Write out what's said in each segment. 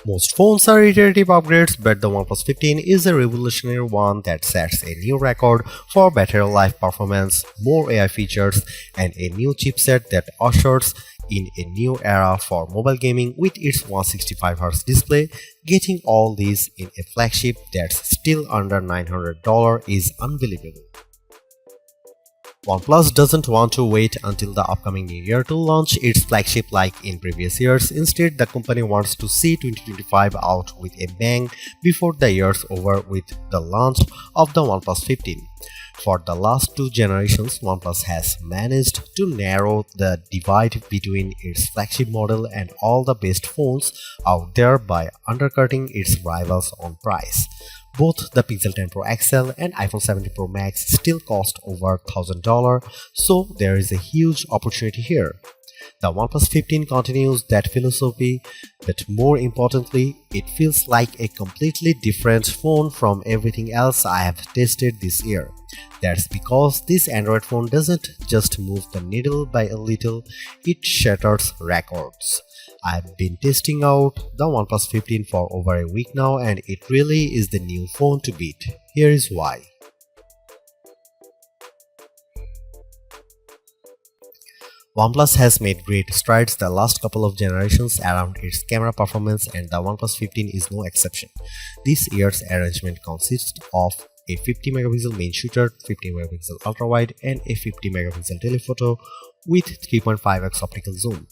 Most phones are iterative upgrades, but the OnePlus 15 is a revolutionary one that sets a new record for better life performance, more AI features, and a new chipset that ushers in a new era for mobile gaming with its 165Hz display. Getting all these in a flagship that's still under $900 is unbelievable. OnePlus doesn't want to wait until the upcoming new year to launch its flagship like in previous years. Instead, the company wants to see 2025 out with a bang before the year's over with the launch of the OnePlus 15. For the last two generations, OnePlus has managed to narrow the divide between its flagship model and all the best phones out there by undercutting its rivals on price. Both the Pixel 10 Pro XL and iPhone 17 Pro Max still cost over $1,000, so there is a huge opportunity here. The OnePlus 15 continues that philosophy, but more importantly, it feels like a completely different phone from everything else I have tested this year. That's because this Android phone doesn't just move the needle by a little, it shatters records. I've been testing out the OnePlus 15 for over a week now, and it really is the new phone to beat. Here is why. OnePlus has made great strides the last couple of generations around its camera performance, and the OnePlus 15 is no exception. This year's arrangement consists of a 50 megapixel main shooter, 50 megapixel ultra-wide, and a 50 megapixel telephoto with 3.5x optical zoom.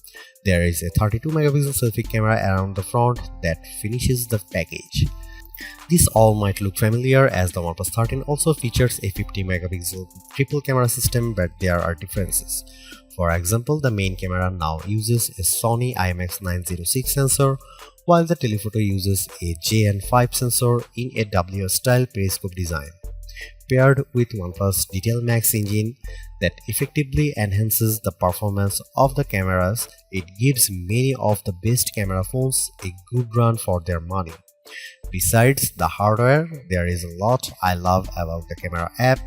There is a 32 megapixel selfie camera around the front that finishes the package. This all might look familiar as the OnePlus 13 also features a 50 megapixel triple camera system, but there are differences. For example, the main camera now uses a Sony IMX906 sensor, while the telephoto uses a JN5 sensor in a WS-style periscope design. Paired with OnePlus Detail Max engine that effectively enhances the performance of the cameras, it gives many of the best camera phones a good run for their money. Besides the hardware, there is a lot I love about the camera app.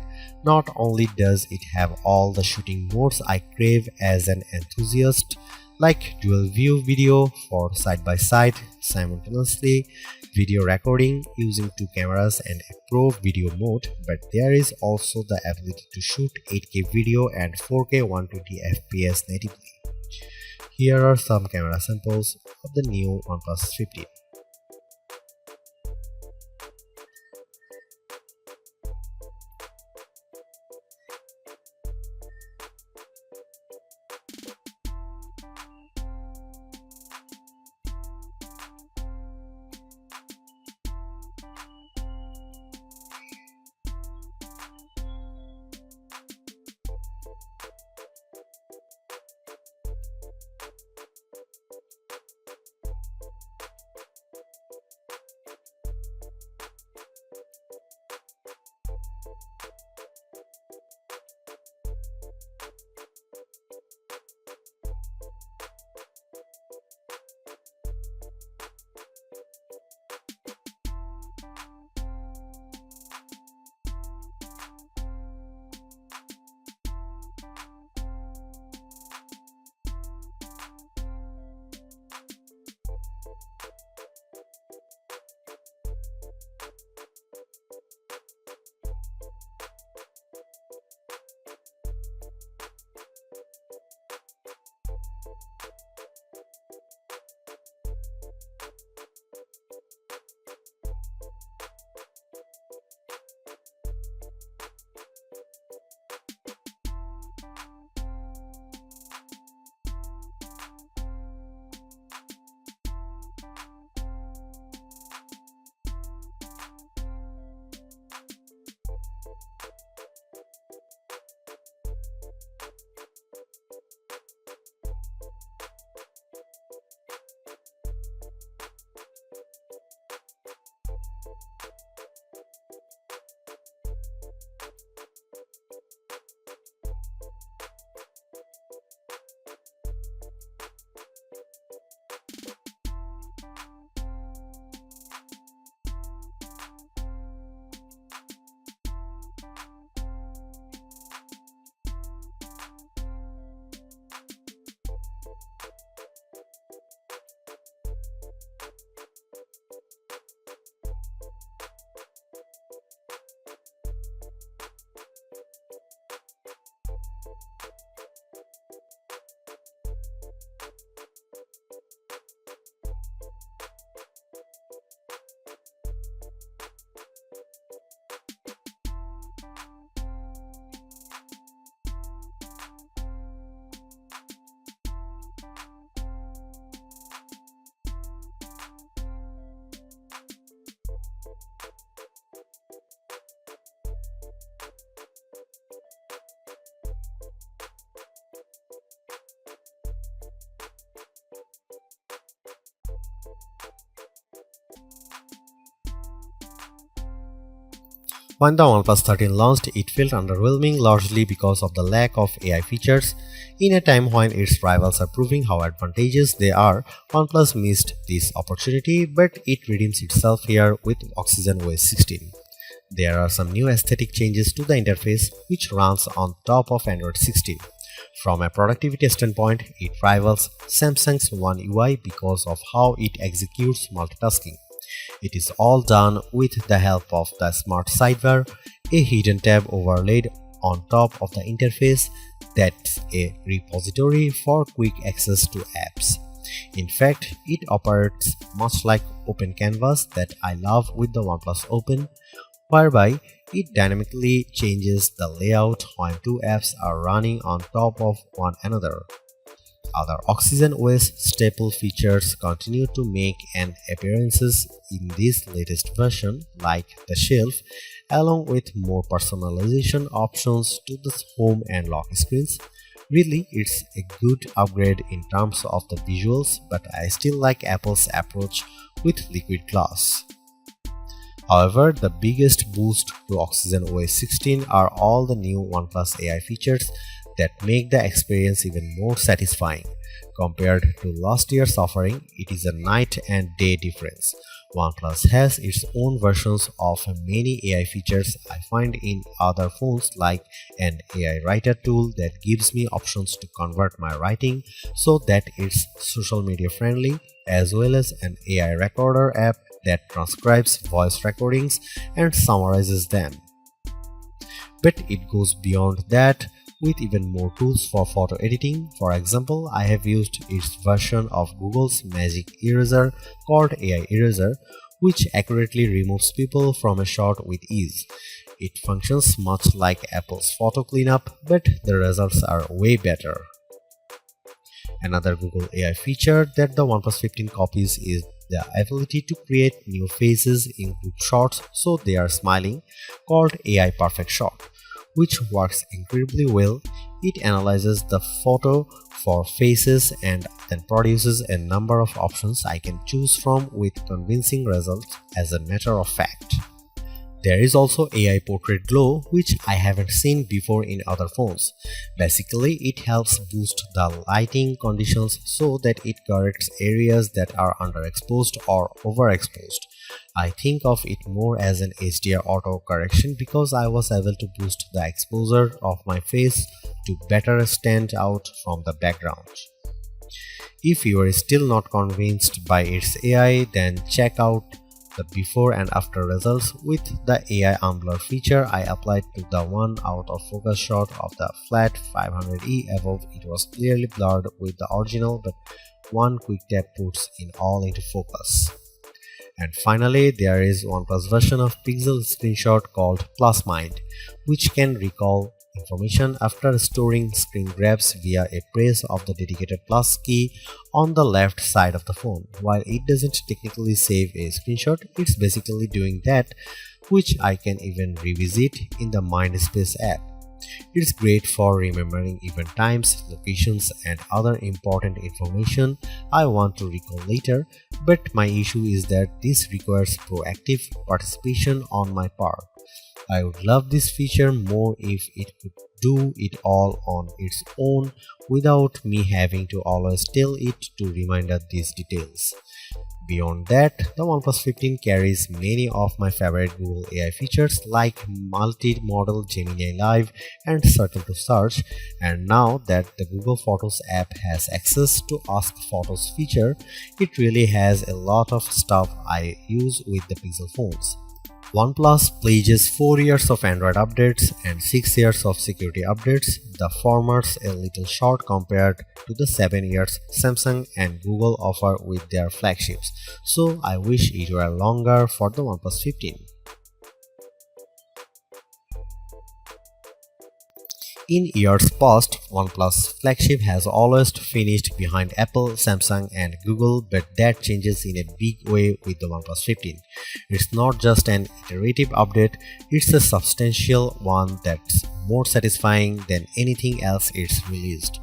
Not only does it have all the shooting modes I crave as an enthusiast, like dual view video for side-by-side simultaneously, video recording using two cameras and a pro video mode, but there is also the ability to shoot 8K video and 4K 120fps natively. Here are some camera samples of the new OnePlus 15. When the OnePlus 13 launched, it felt underwhelming largely because of the lack of AI features. In a time when its rivals are proving how advantageous they are, OnePlus missed this opportunity, but it redeems itself here with Oxygen OS 16. There are some new aesthetic changes to the interface which runs on top of Android 16. From a productivity standpoint, it rivals Samsung's One UI because of how it executes multitasking. It is all done with the help of the smart sidebar, a hidden tab overlaid on top of the interface that's a repository for quick access to apps. In fact, it operates much like Open Canvas that I love with the OnePlus Open, whereby it dynamically changes the layout when two apps are running on top of one another. Other Oxygen OS staple features continue to make an appearances in this latest version, like the shelf, along with more personalization options to the home and lock screens. Really, it's a good upgrade in terms of the visuals, but I still like Apple's approach with liquid glass. However, the biggest boost to Oxygen OS 16 are all the new OnePlus AI features that make the experience even more satisfying. Compared to last year's offering, it is a night and day difference. OnePlus has its own versions of many AI features I find in other phones, like an AI writer tool that gives me options to convert my writing so that it's social media friendly, as well as an AI recorder app that transcribes voice recordings and summarizes them. But it goes beyond that with even more tools for photo editing. For example, I have used its version of Google's Magic Eraser called AI Eraser, which accurately removes people from a shot with ease. It functions much like Apple's photo cleanup, but the results are way better. Another Google AI feature that the OnePlus 15 copies is the ability to create new faces in group shots so they are smiling, called AI Perfect Shot, which works incredibly well. It analyzes the photo for faces and then produces a number of options I can choose from with convincing results. As a matter of fact, there is also AI Portrait Glow, which I haven't seen before in other phones. Basically, it helps boost the lighting conditions so that it corrects areas that are underexposed or overexposed. I think of it more as an HDR auto correction because I was able to boost the exposure of my face to better stand out from the background. If you are still not convinced by its AI, then check out the before and after results. With the AI Ambler feature I applied to the one out of focus shot of the flat 500E above, it was clearly blurred with the original, but one quick tap puts it all into focus. And finally, there is OnePlus version of Pixel Screenshot called Plus Mind, which can recall information after storing screen grabs via a press of the dedicated plus key on the left side of the phone. While it doesn't technically save a screenshot, it's basically doing that, which I can even revisit in the Mindspace app. It's great for remembering event times, locations, and other important information I want to recall later, but my issue is that this requires proactive participation on my part. I would love this feature more if it could do it all on its own without me having to always tell it to remind us these details. Beyond that, the OnePlus 15 carries many of my favorite Google AI features like multi-modal Gemini Live and Circle to Search, and now that the Google Photos app has access to Ask Photos feature, it really has a lot of stuff I use with the Pixel phones. OnePlus pledges 4 years of Android updates and 6 years of security updates, the former's a little short compared to the 7 years Samsung and Google offer with their flagships, so I wish it were longer for the OnePlus 15. In years past, OnePlus flagship has always finished behind Apple, Samsung and Google, but that changes in a big way with the OnePlus 15. It's not just an iterative update, it's a substantial one that's more satisfying than anything else it's released.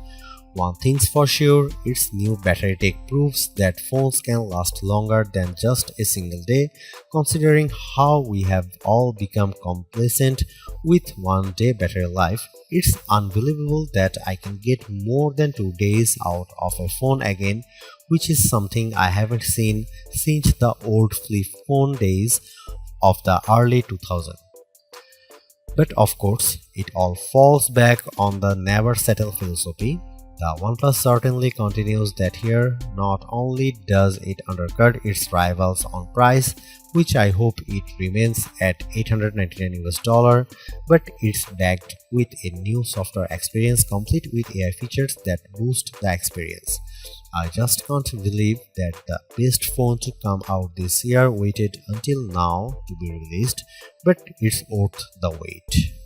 One thing's for sure, its new battery tech proves that phones can last longer than just a single day, considering how we have all become complacent with 1 day battery life. It's unbelievable that I can get more than 2 days out of a phone again, which is something I haven't seen since the old flip phone days of the early 2000s. But of course, it all falls back on the never settle philosophy. The OnePlus certainly continues that here. Not only does it undercut its rivals on price, which I hope it remains at $899 but it's backed with a new software experience complete with AI features that boost the experience. I just can't believe that the best phone to come out this year waited until now to be released, but it's worth the wait.